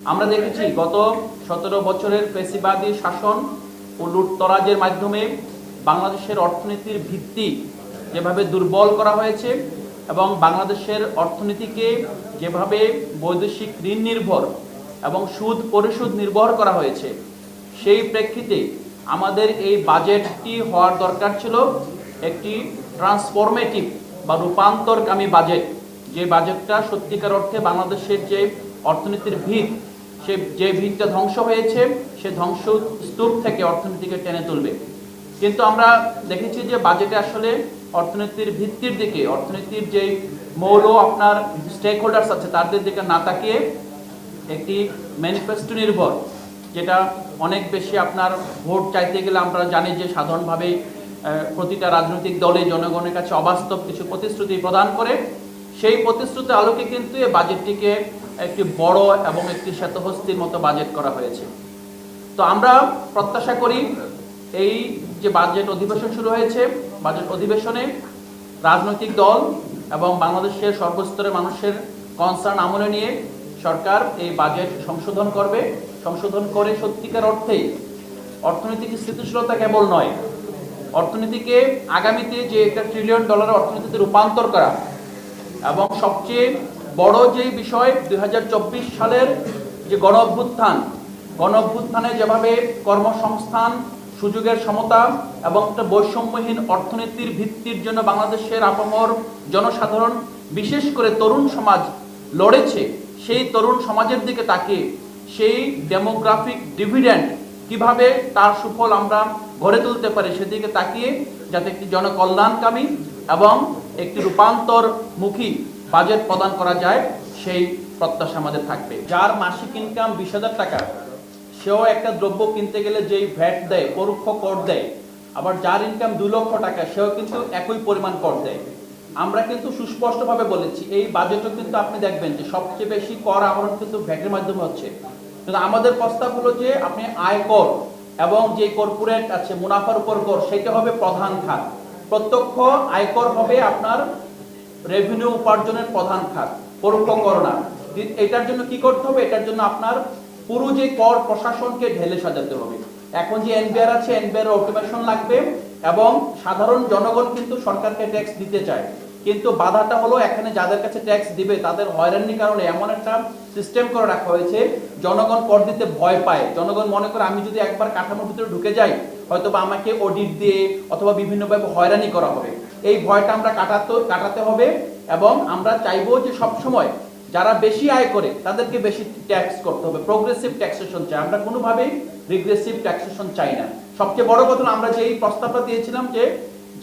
আমরা দেখেছি গত 17 বছরের ফ্যাসিবাদী শাসন ও লুটতরাজের মাধ্যমে বাংলাদেশের অর্থনীতির ভিত্তি যেভাবে দুর্বল করা হয়েছে এবং বাংলাদেশের অর্থনীতিকে যেভাবে বৈদেশিক ঋণ নির্ভর এবং সুদ পরিশোধ নির্ভর করা হয়েছে, সেই প্রেক্ষিতে আমাদের এই বাজেটটি হওয়ার দরকার ছিল একটি ট্রান্সফরমেটিভ বা রূপান্তরকামী বাজেট, যে বাজেটটা সত্যিকার অর্থে বাংলাদেশের যে অর্থনীতির ভিত, যে ভিতটা ধ্বংস হয়েছে সে ধ্বংস স্তূপ থেকে অর্থনীতিকে টেনে তুলবে। কিন্তু আমরা দেখেছি যে বাজেটে আসলে অর্থনীতির ভিত্তির দিকে, অর্থনীতির যে মৌল আপনার স্টেক হোল্ডার্স আছে তাদের দিকে না তাকিয়ে একটি ম্যানিফেস্টো নির্ভর, যেটা অনেক বেশি আপনার ভোট চাইতে গেলে আমরা জানি যে সাধারণভাবে প্রতিটা রাজনৈতিক দলে জনগণের কাছে অবাস্তব কিছু প্রতিশ্রুতি প্রদান করে, সেই প্রতিশ্রুতির আলোকে কিন্তু এই বাজেটটিকে একটি বড় এবং একটি শ্বেতহস্তির মতো বাজেট করা হয়েছে। তো আমরা প্রত্যাশা করি এই যে বাজেট অধিবেশন শুরু হয়েছে, বাজেট অধিবেশনে রাজনৈতিক দল এবং বাংলাদেশের সর্বস্তরের মানুষের কনসার্ন আমলে নিয়ে সরকার এই বাজেট সংশোধন করবে। সংশোধন করে সত্যিকার অর্থেই অর্থনৈতিক স্থিতিশীলতা কেবল নয়, অর্থনীতিকে আগামীতে যে একটা $1 ট্রিলিয়ন অর্থনীতিতে রূপান্তর করা, এবং সবচেয়ে বড় যে বিষয় 2024 সালের যে গণ অভ্যুত্থানে যেভাবে কর্মসংস্থান, সুযোগের সমতা এবং একটা বৈষম্যহীন অর্থনীতির ভিত্তির জন্য বাংলাদেশের আপামর জনসাধারণ, বিশেষ করে তরুণ সমাজ লড়েছে, সেই তরুণ সমাজের দিকে তাকিয়ে সেই ডেমোগ্রাফিক ডিভিডেন্ড কিভাবে তার সুফল আমরা গড়ে তুলতে পারি সেদিকে তাকিয়ে যাতে একটি জনকল্যাণকামী এবং একটি রূপান্তরমুখী বাজেট প্রদান করা যায়, সেই প্রত্যাশা আমাদের থাকবে। যার মাসিক ইনকাম 20,000 টাকা, সেও একটা দ্রব্য কিনতে গেলে যেই ভ্যাট দেয়, পরোক্ষ কর দেয়, আবার যার ইনকাম 2 লক্ষ টাকা সেও কিন্তু একই পরিমাণ কর দেয়। আমরা কিন্তু সুস্পষ্টভাবে বলেছি এই বাজেটও কিন্তু আপনি দেখবেন যে সবচেয়ে বেশি কর আহরণ কিন্তু ভ্যাটের মাধ্যমে হচ্ছে। কিন্তু আমাদের প্রস্তাব হলো যে আপনি আয়কর এবং যে কর্পোরেট আছে মুনাফার উপর কর, সেটা হবে প্রধান খাত। প্রত্যক্ষ আয়কর হবে আপনার রেভিনিউ উপার্জনের প্রধান খাত, পরোক্ষ কর না। এটার জন্য কি করতে হবে? এটার জন্য আপনার পুরো যে কর প্রশাসনকে ঢেলে সাজাতে হবে। এখন যে এনবিআর আছে, এনবিআর অটোমেশন লাগবে এবং সাধারণ জনগণ কিন্তু সরকারকে ট্যাক্স দিতে চায়, কিন্তু বাধাটা হলো এখানে যাদের কাছে ট্যাক্স দিবে তাদের হয়রানির কারণে এমন একটা সিস্টেম করে রাখা হয়েছে, জনগণ কর দিতে ভয় পায়। জনগণ মনে করে আমি যদি একবার কাঠামোর ভিতরে ঢুকে যাই হয়তো বা আমাকে অডিট দিয়ে অথবা বিভিন্নভাবে হয়রানি করা হবে। এই ভয়টা আমরা কাটাতে হবে এবং আমরা চাইবো যে সবসময় যারা বেশি আয় করে তাদেরকে বেশি ট্যাক্স করতে হবে, প্রোগ্রেসিভ ট্যাক্সেশন চাই, আমরা কোনোভাবেই রিগ্রেসিভ ট্যাক্সেশন চাই না। সবচেয়ে বড় কথা, আমরা যে এই প্রস্তাবটা দিয়েছিলাম যে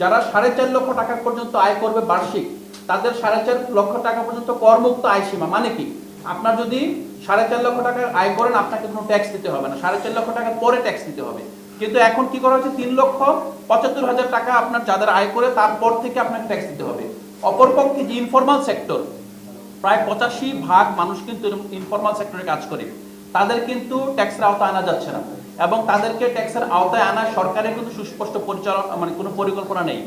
যারা 4.5 লক্ষ টাকা পর্যন্ত আয় করবে বার্ষিক, তাদের 4.5 লক্ষ টাকা পর্যন্ত করমুক্ত আয় সীমা। মানে কি, আপনার যদি 4.5 লক্ষ টাকা আয় করেন আপনাকে কোনো ট্যাক্স দিতে হবে না, 4.5 লক্ষ টাকার পরে ট্যাক্স দিতে হবে। কিন্তু এখন কি করা হচ্ছে, 3,75,000 টাকা আপনার যাদের আয় করে তারপর থেকে আপনাকে ট্যাক্স দিতে হবে। অপরপক্ষে যে ইনফরমাল সেক্টর, প্রায় 85% মানুষ কিন্তু ইনফরমাল সেক্টরে কাজ করে, তাদের কিন্তু ট্যাক্সের আওতায় আনা যাচ্ছে না এবং তাদেরকে ট্যাক্সের আওতায় আনা সরকারের কিন্তু সুস্পষ্ট পরিচালনা কোনো পরিকল্পনা নেই।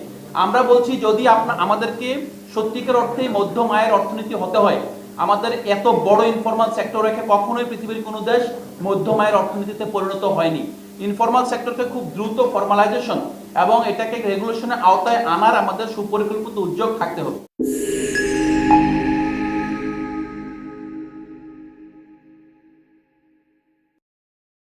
আমরা বলছি যদি আমাদেরকে সত্যিকার অর্থে মধ্যম আয়ের অর্থনীতি হতে হয়, আমাদের এত বড় ইনফরমাল সেক্টর রেখে কখনোই পৃথিবীর কোনো দেশ মধ্যম আয়ের অর্থনীতিতে পরিণত হয়নি। ইনফরমাল সেক্টরকে খুব দ্রুত ফর্মালাইজেশন এবং এটাকে রেগুলেশনের আওতায় আনার আমাদের সুপরিকল্পিত উদ্যোগ থাকতে হবে।